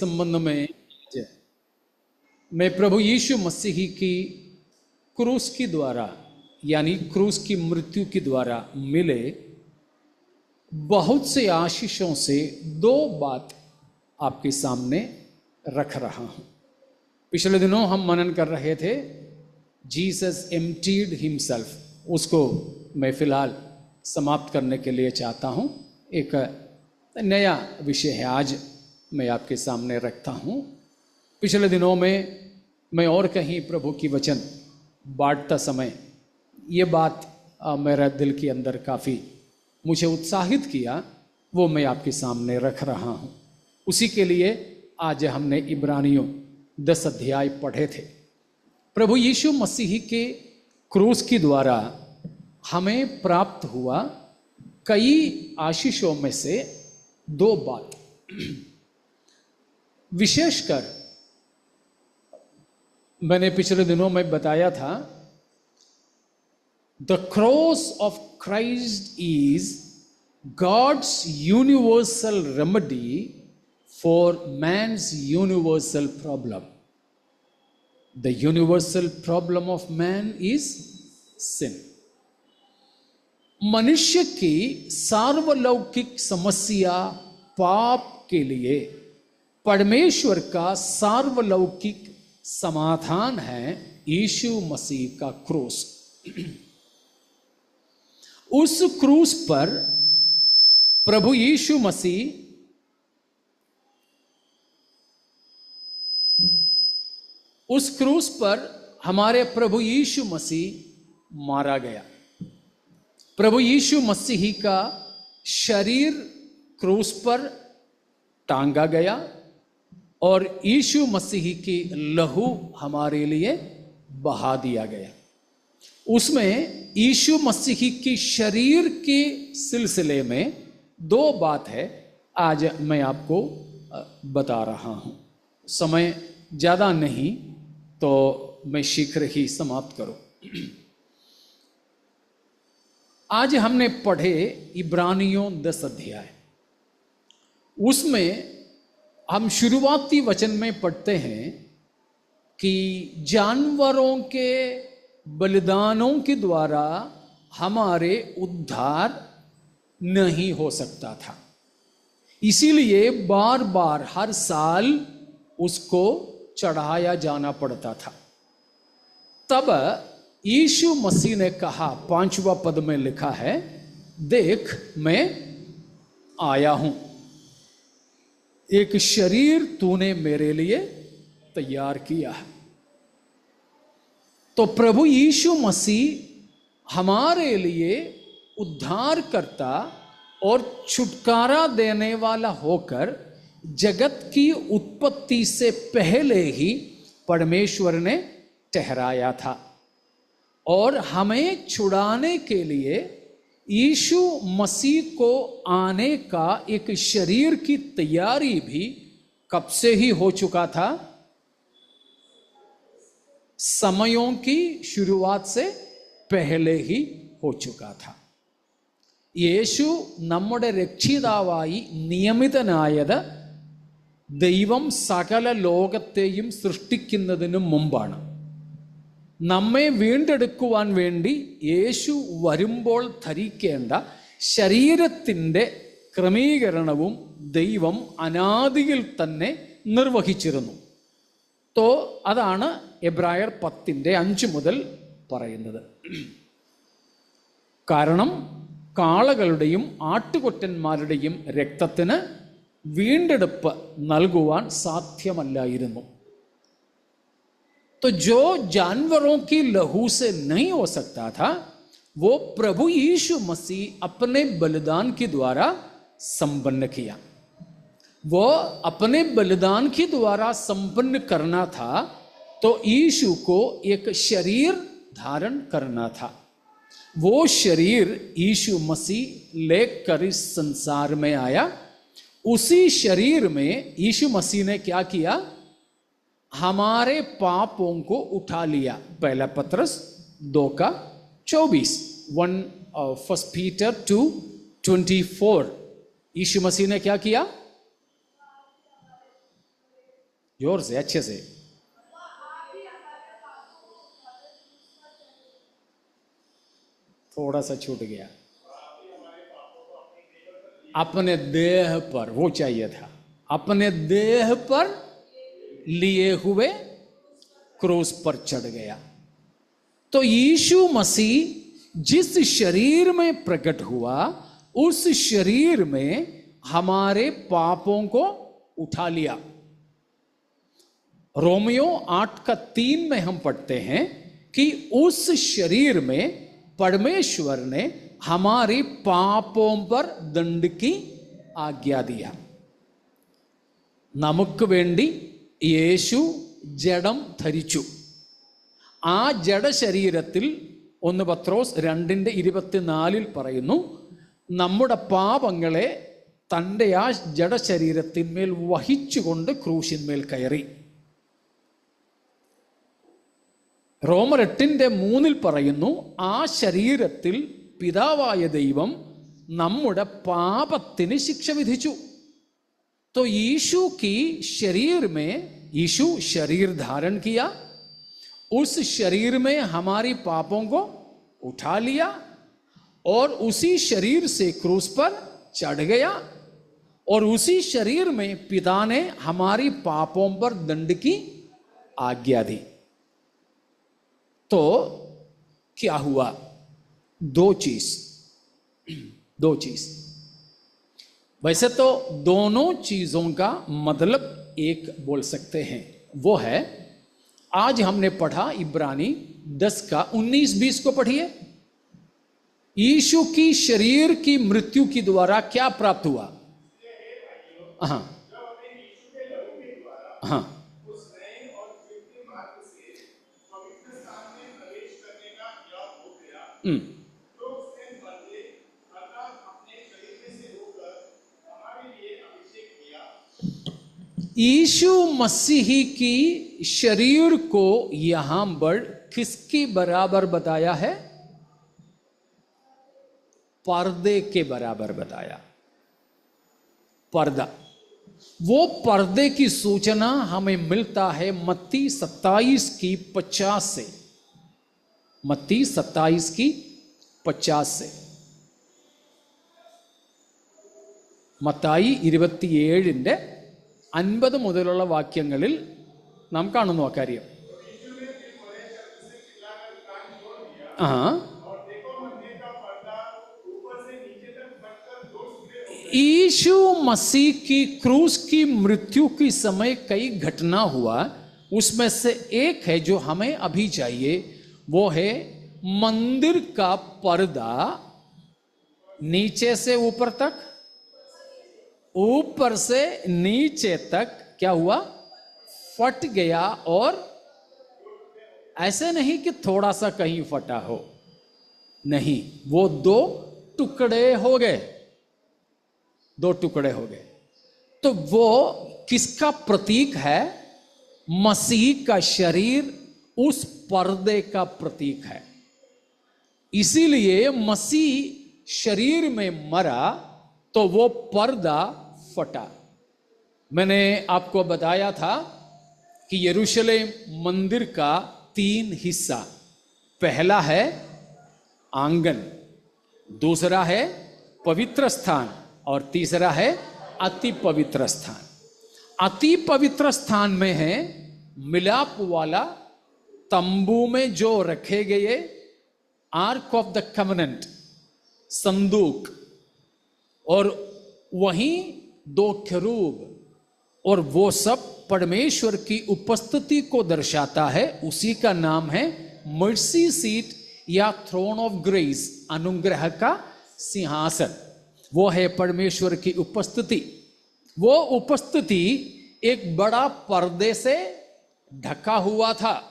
संबंध में मैं प्रभु यीशु मसीह की क्रूस के द्वारा यानी क्रूस की मृत्यु के द्वारा मिले बहुत से आशीषों से दो बात आपके सामने रख रहा हूं। पिछले दिनों हम मनन कर रहे थे जीसस एम्प्टीड हिमसेल्फ, उसको मैं फिलहाल समाप्त करने के लिए चाहता हूं। एक नया विषय है आज मैं आपके सामने रखता हूं। पिछले दिनों में मैं और कहीं प्रभु की वचन बांटता समय ये बात मेरा दिल के अंदर काफ़ी मुझे उत्साहित किया, वो मैं आपके सामने रख रहा हूं। उसी के लिए आज हमने इब्रानियों 10 अध्याय पढ़े थे। प्रभु यीशु मसीह के क्रूस के द्वारा हमें प्राप्त हुआ कई आशीषों में से दो बात, विशेषकर मैंने पिछले दिनों में बताया था the cross of Christ is God's universal remedy for man's universal problem. The universal problem of man is sin. मनुष्य की सार्वलौकिक समस्या पाप के लिए परमेश्वर का सार्वलौकिक समाधान है यीशु मसीह का क्रूस। उस क्रूस पर प्रभु यीशु मसीह उस क्रूस पर हमारे प्रभु यीशु मसीह मारा गया। प्रभु यीशु मसीह का शरीर क्रूस पर टांगा गया और यीशु मसीह की लहू हमारे लिए बहा दिया गया। उसमें यीशु मसीह की शरीर के सिलसिले में दो बात है आज मैं आपको बता रहा हूं। समय ज़्यादा नहीं तो मैं शीघ्र ही समाप्त करूं। आज हमने पढ़े इब्रानियों 10 अध्याय। उसमें हम शुरुआती वचन में पढ़ते हैं कि जानवरों के बलिदानों के द्वारा हमारे उद्धार नहीं हो सकता था, इसीलिए बार बार हर साल उसको चढ़ाया जाना पड़ता था। तब यीशु मसीह ने कहा, 5वां पद में लिखा है, देख मैं आया हूं, एक शरीर तूने मेरे लिए तैयार किया है। तो प्रभु यीशु मसीह हमारे लिए उद्धारकर्ता और छुटकारा देने वाला होकर जगत की उत्पत्ति से पहले ही परमेश्वर ने ठहराया था और हमें छुड़ाने के लिए यीशु मसीह को आने का एक शरीर की तैयारी भी कब से ही हो चुका था? समयों की शुरुआत से पहले ही हो चुका था। യേശു നമ്മുടെ രക്ഷിതാവായി നിയമിതനായത് ദൈവം സകല ലോകത്തെയും സൃഷ്ടിക്കുന്നതിനു മുമ്പാണ്. നമ്മെ വീണ്ടെടുക്കുവാൻ വേണ്ടി യേശു വരുമ്പോൾ ധരിക്കേണ്ട ശരീരത്തിൻ്റെ ക്രമീകരണവും ദൈവം അനാദിയിൽ തന്നെ നിർവഹിച്ചിരുന്നു. തോ അതാണ് എബ്രായർ 10:5 മുതൽ പറയുന്നത്. കാരണം കാളകളുടെയും ആട്ടുകൊറ്റന്മാരുടെയും രക്തത്തിന് വീണ്ടെടുപ്പ് നൽകുവാൻ സാധ്യമല്ലായിരുന്നു. तो जो जानवरों की लहू से नहीं हो सकता था वो प्रभु यीशु मसीह अपने बलिदान के द्वारा संपन्न किया। वो अपने बलिदान के द्वारा संपन्न करना था तो यीशु को एक शरीर धारण करना था। वो शरीर यीशु मसीह लेकर इस संसार में आया। उसी शरीर में यीशु मसीह ने क्या किया? हमारे पापों को उठा लिया। पहला पत्रस 2:24, 1 Peter 2:24। यीशु मसीह ने क्या किया? जोर से, अच्छे से। थोड़ा सा छूट गया। अपने देह पर, वो चाहिए था, अपने देह पर लिए हुए क्रूस पर चढ़ गया। तो यीशु मसीह जिस शरीर में प्रकट हुआ, उस शरीर में हमारे पापों को उठा लिया। रोमियो 8:3 में हम पढ़ते हैं कि उस शरीर में परमेश्वर ने हमारे पापों पर दंड की आज्ञा दिया। നമുക്ക് വേണ്ടി യേശു ജഡം ധരിച്ചു. ആ ജഡശരീരത്തിൽ 1 പത്രോസ് 2:24 പറയുന്നു, നമ്മുടെ പാപങ്ങളെ തൻ്റെ ആ ജഡശരീരത്തിന്മേൽ വഹിച്ചുകൊണ്ട് ക്രൂശിന്മേൽ കയറി. റോമർ 8:3 പറയുന്നു, ആ ശരീരത്തിൽ പിതാവായ ദൈവം നമ്മുടെ പാപത്തിന് ശിക്ഷ വിധിച്ചു. तो यीशु की शरीर में, यीशु शरीर धारण किया, उस शरीर में हमारी पापों को उठा लिया और उसी शरीर से क्रूस पर चढ़ गया और उसी शरीर में पिता ने हमारी पापों पर दंड की आज्ञा दी. तो क्या हुआ? दो चीज. वैसे तो दोनों चीजों का मतलब एक बोल सकते हैं. वो है, आज हमने पढ़ा इब्रानी 10:19-20 को पढ़िए. यीशु की शरीर की मृत्यु की द्वारा क्या प्राप्त हुआ? हाँ हाँ, यीशु मसीह की शरीर को यहां पर किसके बराबर बताया है? पर्दे के बराबर बताया. पर्दा, वो पर्दे की सूचना हमें मिलता है मत्ती 27:50 से. മത്തി 27:50 से. മത്തായി 27:50 മുതലുള്ള വാക്യങ്ങളിൽ നാം കാണുന്നു അക്കാര്യം. यीशु मसीह की क्रूस की मृत्यु के समय कई घटना हुआ, उसमें से एक है जो हमें अभी चाहिए. वो है मंदिर का पर्दा नीचे से ऊपर तक, ऊपर से नीचे तक क्या हुआ? फट गया. और ऐसे नहीं कि थोड़ा सा कहीं फटा हो, नहीं, वो 2 टुकड़े हो गए. तो वो किसका प्रतीक है? मसीह का शरीर उस पर्दे का प्रतीक है. इसीलिए मसीह शरीर में मरा तो वो पर्दा फटा. मैंने आपको बताया था कि यरूशलेम मंदिर का 3 हिस्सा, पहला है आंगन, दूसरा है पवित्र स्थान और तीसरा है अति पवित्र स्थान. अति पवित्र स्थान में है मिलाप वाला तंबू में जो रखे गए आर्क ऑफ द कवेनेंट, संदूक, और वहीं 2 केरूब, और वो सब परमेश्वर की उपस्थिति को दर्शाता है. उसी का नाम है मर्सी सीट या थ्रोन ऑफ ग्रेस, अनुग्रह का सिंहासन. वो है परमेश्वर की उपस्थिति. वो उपस्थिति एक बड़ा पर्दे से ढका हुआ था.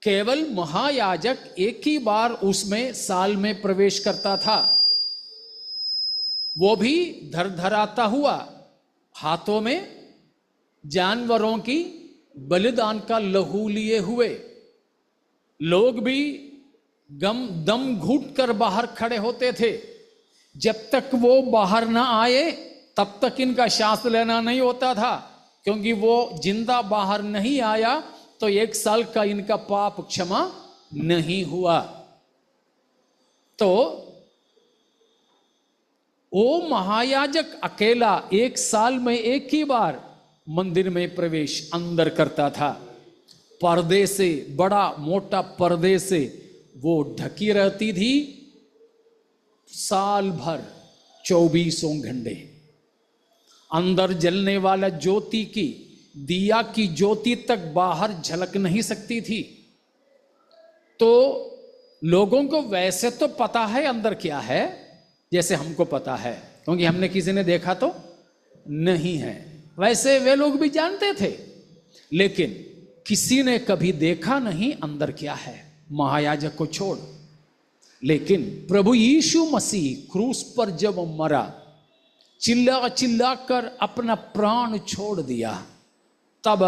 केवल महायाजक एक ही बार उसमें साल में प्रवेश करता था, वो भी धरधराता हुआ, हाथों में जानवरों की बलिदान का लहू लिए हुए. लोग भी दम घुट कर बाहर खड़े होते थे. जब तक वो बाहर ना आए तब तक इनका सांस लेना नहीं होता था, क्योंकि वो जिंदा बाहर नहीं आया तो 1 साल का इनका पाप क्षमा नहीं हुआ। तो वो महायाजक अकेला 1 साल में 1 ही बार मंदिर में प्रवेश अंदर करता था। पर्दे से, बड़ा मोटा पर्दे से वो ढकी रहती थी साल भर 24 घंटे। अंदर जलने वाला ज्योति की, दिया की ज्योति तक बाहर झलक नहीं सकती थी। तो लोगों को वैसे तो पता है अंदर क्या है, जैसे हमको पता है, क्योंकि हमने किसी ने देखा तो नहीं है, वैसे वे लोग भी जानते थे, लेकिन किसी ने कभी देखा नहीं अंदर क्या है, महायाजक को छोड़। लेकिन प्रभु यीशु मसीह क्रूस पर जब मरा, चिल्ला चिल्ला कर अपना प्राण छोड़ दिया, तब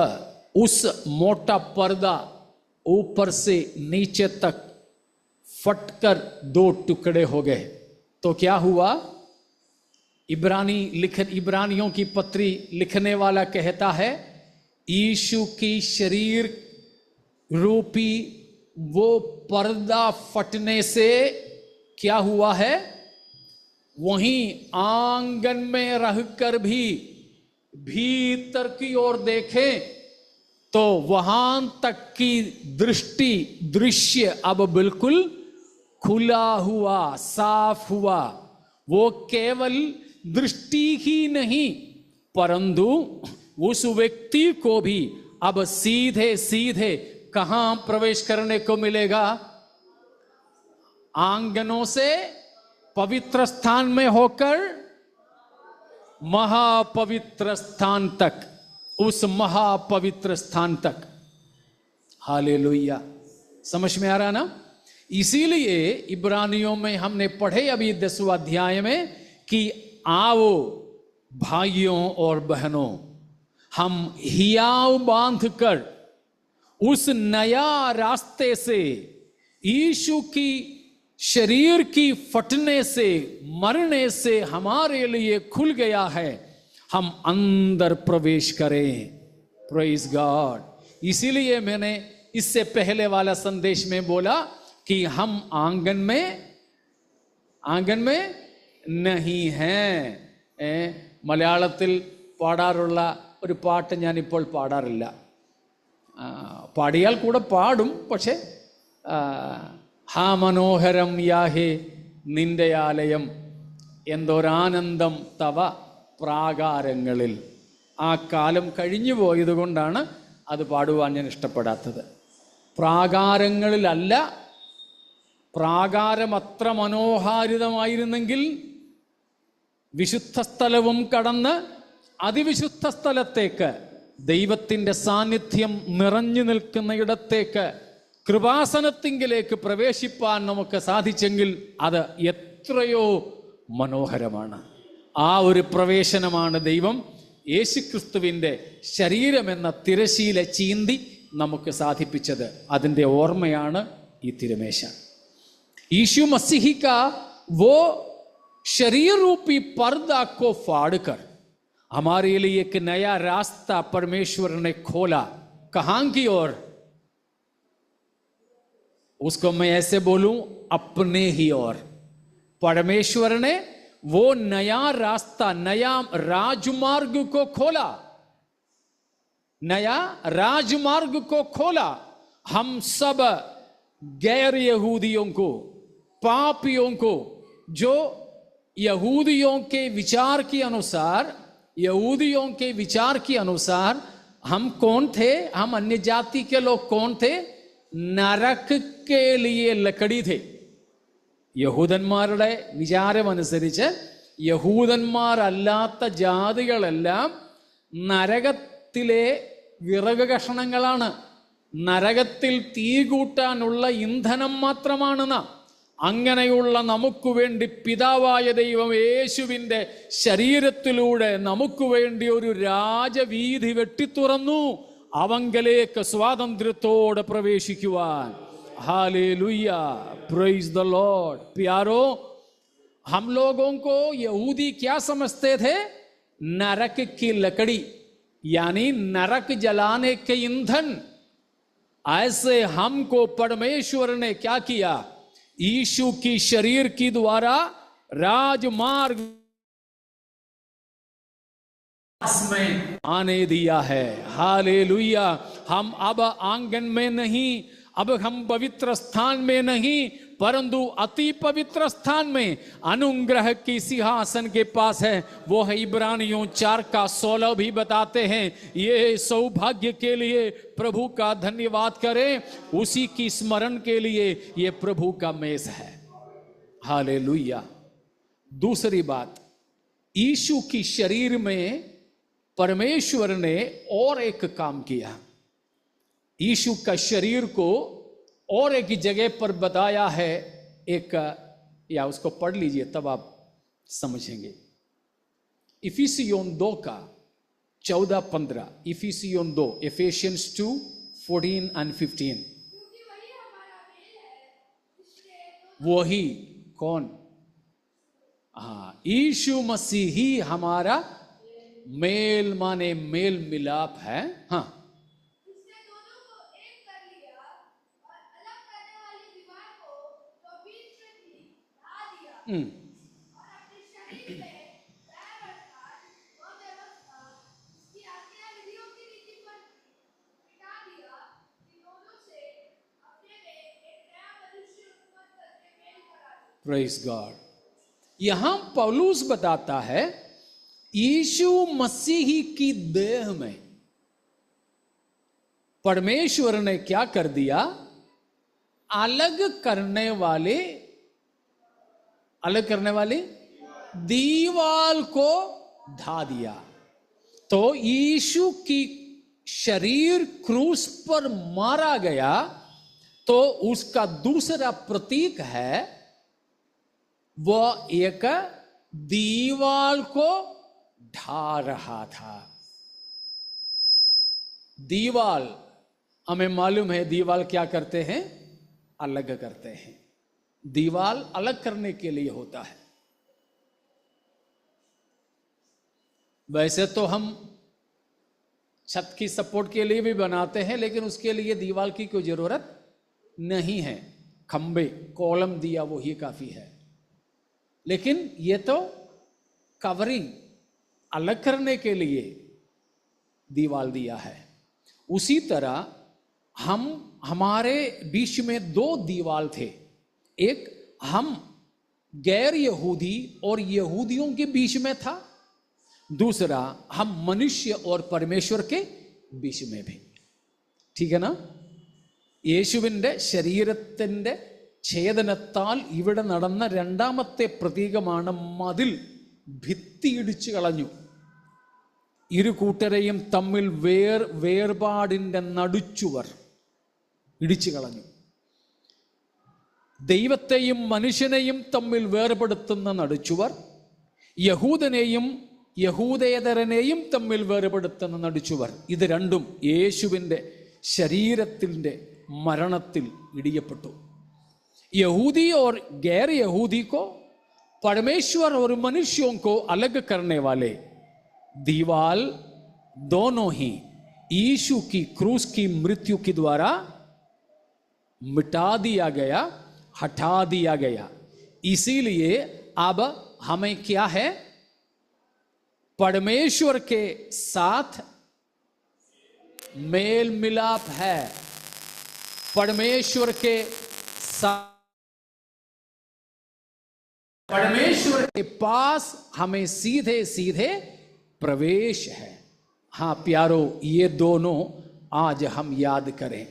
उस मोटा पर्दा ऊपर से नीचे तक फटकर 2 टुकड़े हो गए। तो क्या हुआ? इब्रानियों की पत्री लिखने वाला कहता है, यीशु की शरीर रूपी वो पर्दा फटने से क्या हुआ है? वहीं आंगन में रहकर भी भीतर की ओर देखें तो वहां तक की दृश्य अब बिल्कुल खुला हुआ, साफ हुआ। वो केवल दृष्टि ही नहीं, परंतु उस व्यक्ति को भी अब सीधे सीधे कहां प्रवेश करने को मिलेगा? आंगनों से पवित्र स्थान में होकर महापवित्र स्थान तक, उस महापवित्र स्थान तक। हालेलुया। समझ में आ रहा ना? इसीलिए इब्रानियों में हमने पढ़े अभी 10वां अध्याय में कि आओ भाइयों और बहनों, हम हियाव बांधकर उस नया रास्ते से, यीशु की शरीर की फटने से, मरने से हमारे लिए खुल गया है, हम अंदर प्रवेश करें। Praise God. इसीलिए मैंने इससे पहले वाला संदेश में बोला कि हम आंगन में नहीं हैं। മലയാളത്തിൽ പാടാറുള്ള ഒരു പാട്ട് ഞാനിപ്പോൾ പാടാറില്ല. പാടിയാൽ കൂടെ പാടും, പക്ഷെ ഹാ മനോഹരം യാഹേ നിന്റെ ആലയം, എന്തൊരാനന്ദം തവ പ്രാകാരങ്ങളിൽ. ആ കാലം കഴിഞ്ഞു പോയത് കൊണ്ടാണ് അത് പാടുവാൻ ഞാൻ ഇഷ്ടപ്പെടാത്തത്. പ്രാകാരങ്ങളിലല്ല, പ്രാകാരം അത്ര മനോഹാരിതമായിരുന്നെങ്കിൽ വിശുദ്ധ സ്ഥലവും കടന്ന് അതിവിശുദ്ധ സ്ഥലത്തേക്ക്, ദൈവത്തിൻ്റെ സാന്നിധ്യം നിറഞ്ഞു നിൽക്കുന്ന ഇടത്തേക്ക്, കൃപാസനത്തിങ്കിലേക്ക് പ്രവേശിപ്പാൻ നമുക്ക് സാധിച്ചെങ്കിൽ അത് എത്രയോ മനോഹരമാണ്. ആ ഒരു പ്രവേശനമാണ് ദൈവം യേശുക്രിസ്തുവിൻ്റെ ശരീരമെന്ന തിരശീല ചീന്തി നമുക്ക് സാധിപ്പിച്ചത്. അതിൻ്റെ ഓർമ്മയാണ് ഈ തിരുമേശ. यीशु मसीह का वो शरीर रूपी पर्दा को फाड़कर हमारे लिए एक नया रास्ता परमेश्वर ने खोला. कहां की ओर? उसको मैं ऐसे बोलूं, अपने ही ओर. परमेश्वर ने वो नया रास्ता, नया राजमार्ग को खोला, नया राजमार्ग को खोला. हम सब गैर यहूदियों को, पापियों को, जो यहूदियों के विचार के अनुसार हम कौन थे? हम अन्य जाति के लोग कौन थे? नरक के लिए लकड़ी थे. യഹൂദന്മാരുടെ വിചാരമനുസരിച്ച് യഹൂദന്മാരല്ലാത്ത ജാതികളെല്ലാം നരകത്തിലെ വിറക് കഷണങ്ങളാണ്, നരകത്തിൽ തീ കൂട്ടാനുള്ള ഇന്ധനം മാത്രമാണ് നാം. അങ്ങനെയുള്ള നമുക്ക് വേണ്ടി പിതാവായ ദൈവം യേശുവിൻ്റെ ശരീരത്തിലൂടെ നമുക്ക് വേണ്ടി ഒരു രാജവീഥി വെട്ടിത്തുറന്നു, അവങ്കലേക്ക് സ്വാതന്ത്ര്യത്തോടെ പ്രവേശിക്കുവാൻ. Hallelujah, praise the lord. प्यारो, हम लोगों को यहूदी क्या समझते थे? नरक की लकड़ी, यानी नरक जलाने के ईंधन। ऐसे हमको परमेश्वर ने क्या किया? यीशु की शरीर की द्वारा राजमार्ग में आने दिया है। हालेलुया। हम अब आंगन में नहीं, अब हम पवित्र स्थान में नहीं, परंतु अति पवित्र स्थान में अनुग्रह की सिंहासन के पास है। वो है इब्रानियों 4:16 भी बताते हैं। ये सौभाग्य के लिए प्रभु का धन्यवाद करें, उसी की स्मरण के लिए ये प्रभु का मेज है। हालेलुया। दूसरी बात, यीशु की शरीर में परमेश्वर ने और एक काम किया। यीशु का शरीर को और एक जगह पर बताया है। एक, या उसको पढ़ लीजिए तब आप समझेंगे। इफिसियों 2:14-15। इफिसियों 2, Ephesians 2:14-15। वही कौन? हाँ, यीशु मसीह ही हमारा मेल, माने मेल मिलाप है। हाँ, प्रेज गॉड। यहां पौलुस बताता है यीशु मसीह की देह में परमेश्वर ने क्या कर दिया? अलग करने वाले दीवाल को ढा दिया। तो यीशु की शरीर क्रूस पर मारा गया, तो उसका दूसरा प्रतीक है वह एक दीवाल को ढा रहा था। दीवाल, हमें मालूम है दीवाल क्या करते हैं? अलग करते हैं। दीवाल अलग करने के लिए होता है। वैसे तो हम छत की सपोर्ट के लिए भी बनाते हैं, लेकिन उसके लिए दीवाल की कोई जरूरत नहीं है। खंबे, कॉलम दिया वो ही काफी है। लेकिन ये तो कवरिंग, अलग करने के लिए दीवाल दिया है। उसी तरह हमारे बीच में दो दीवाल थे। एक हम गैर यहूदी और यहूदियों के बीच में था, दूसरा हम मनुष्य और परमेश्वर के बीच में भी। ठीक है ना? യേശുവിന്റെ ശരീരത്തിന്റെ ഛേദനത്താൽ ഇവിടെ നടന്ന രണ്ടാമത്തെ പ്രതീകമാണ് മതിൽ. ഭിത്തി ഇടിച്ചു കളഞ്ഞു. ഇരു കൂട്ടരെയും തമ്മിൽ വേർപാടിന്റെ നടുച്ചുവർ ഇടിച്ചു കളഞ്ഞു. ദൈവത്തെയും മനുഷ്യനെയും തമ്മിൽ വേർപെടുത്തുന്ന നടുച്ചുവർ, യഹൂദനെയും യഹൂദേതരനെയും തമ്മിൽ വേർപെടുത്തുന്ന നടുച്ചുവർ, ഇത് രണ്ടും യേശുവിൻ്റെ ശരീരത്തിൻ്റെ मरणത്തിൽ ഇടിയപ്പെട്ടു. यहूदी और गैर यहूदी को, परमेश्वर और मनुष्यों को अलग करने वाले दीवाल दोनों ही यीशु की क्रूस की मृत्यु के द्वारा मिटा दिया गया, हटा दिया गया। इसीलिए अब हमें क्या है? परमेश्वर के साथ मेल मिलाप है। परमेश्वर के पास हमें सीधे सीधे प्रवेश है। हाँ प्यारो, ये दोनों आज हम याद करें।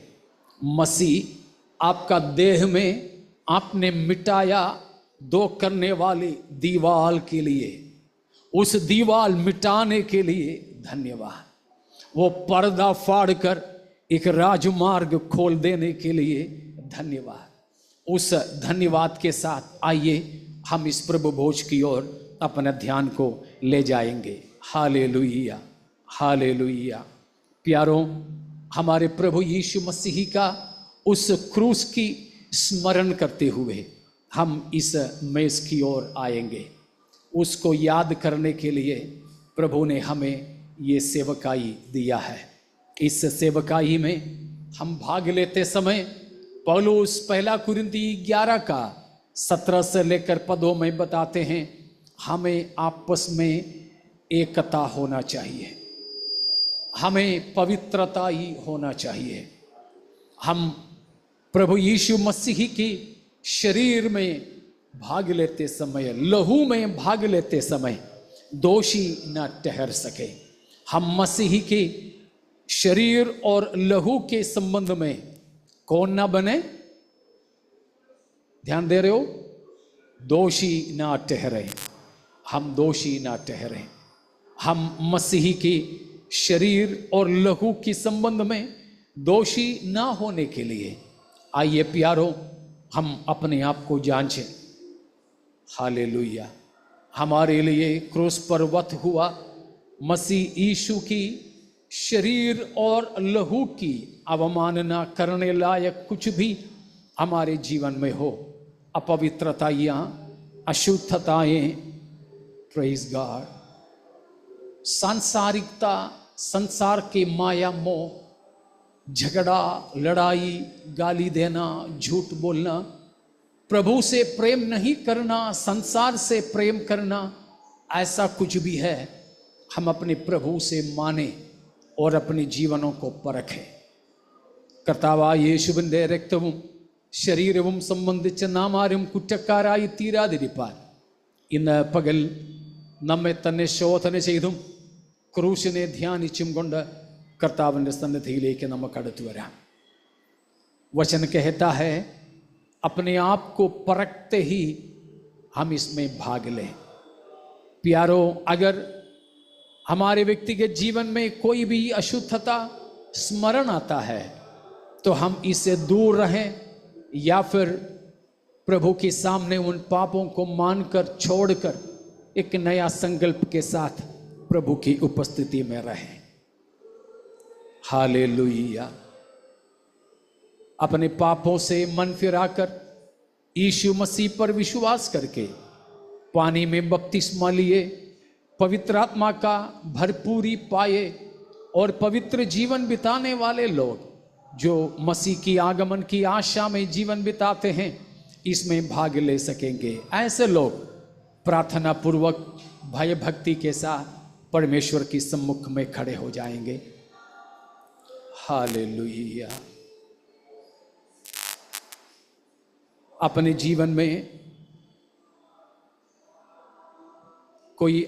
मसीह आपका देह में आपने मिटाया दो करने वाली दीवाल के लिए। उस दीवाल मिटाने के लिए धन्यवाद। वो पर्दा फाड़कर एक राजमार्ग खोल देने के लिए धन्यवाद। उस धन्यवाद के साथ आइए हम इस प्रभु भोज की ओर अपने ध्यान को ले जाएंगे। Hallelujah, hallelujah. प्यारों, हमारे प्रभु यीशु मसीह का उस क्रूस की स्मरण करते हुए हम इस मेज की ओर आएंगे। उसको याद करने के लिए प्रभु ने हमें ये सेवकाई दिया है। इस सेवकाई में हम भाग लेते समय पौलुस पहला कुरिन्ती 11 का 17 से लेकर पदों में बताते हैं, हमें आपस में एकता होना चाहिए, हमें पवित्रता ही होना चाहिए। हम प्रभु यीशु मसीह की शरीर में भाग लेते समय, लहू में भाग लेते समय दोषी न ठहर सके। हम मसीह के शरीर और लहू के संबंध में कौन ना बने, ध्यान दे रहे हो, दोषी ना ठहरे। हम दोषी ना ठहरे। हम मसीह के शरीर और लहू के संबंध में दोषी ना होने के लिए आइए प्यारो हम अपने आप को जांचें। हालेलुया। हमारे लिए क्रूस पर वध हुआ मसीह यीशु की शरीर और लहू की अवमानना करने लायक कुछ भी हमारे जीवन में हो, अपवित्रतायां, अशुद्धताएं, प्रेज गॉड, सांसारिकता, संसार के माया मोह, झगड़ा, लड़ाई, गाली देना, झूठ बोलना, प्रभु से प्रेम नहीं करना, संसार से प्रेम करना, ऐसा कुछ भी है, हम अपने प्रभु से माने और अपने जीवनों को परखें। കർത്താവായ യേശുവിൻ്റെ രക്തവും ശരീരവും സംബന്ധിച്ച് നാം ആരും കുറ്റക്കാരായി തീരാതിരിപ്പാൻ ഇന്ന് പകൽ നമ്മെ തന്നെ ശോധന ചെയ്തും ക്രൂശിനെ ധ്യാനിച്ചും കൊണ്ട് कर्ताविൻ്റെ सन्निधिയിലേക്ക് നമുക്ക് അടുത്തു വരാം। वचन कहता है अपने आप को परखते ही हम इसमें भाग लें। प्यारो, अगर हमारे व्यक्तिगत जीवन में कोई भी अशुद्धता स्मरण आता है तो हम इससे दूर रहें या फिर प्रभु के सामने उन पापों को मानकर छोड़कर एक नया संकल्प के साथ प्रभु की उपस्थिति में रहें। हालेलुया। अपने पापों से मन फिराकर यीशु मसीह पर विश्वास करके पानी में बपतिस्मा लिए, पवित्र आत्मा का भरपूरी पाए और पवित्र जीवन बिताने वाले लोग जो मसीह की आगमन की आशा में जीवन बिताते हैं, इसमें भाग ले सकेंगे। ऐसे लोग प्रार्थना पूर्वक भय भक्ति के साथ परमेश्वर की सम्मुख में खड़े हो जाएंगे। हालेलुया। अपने जीवन में कोई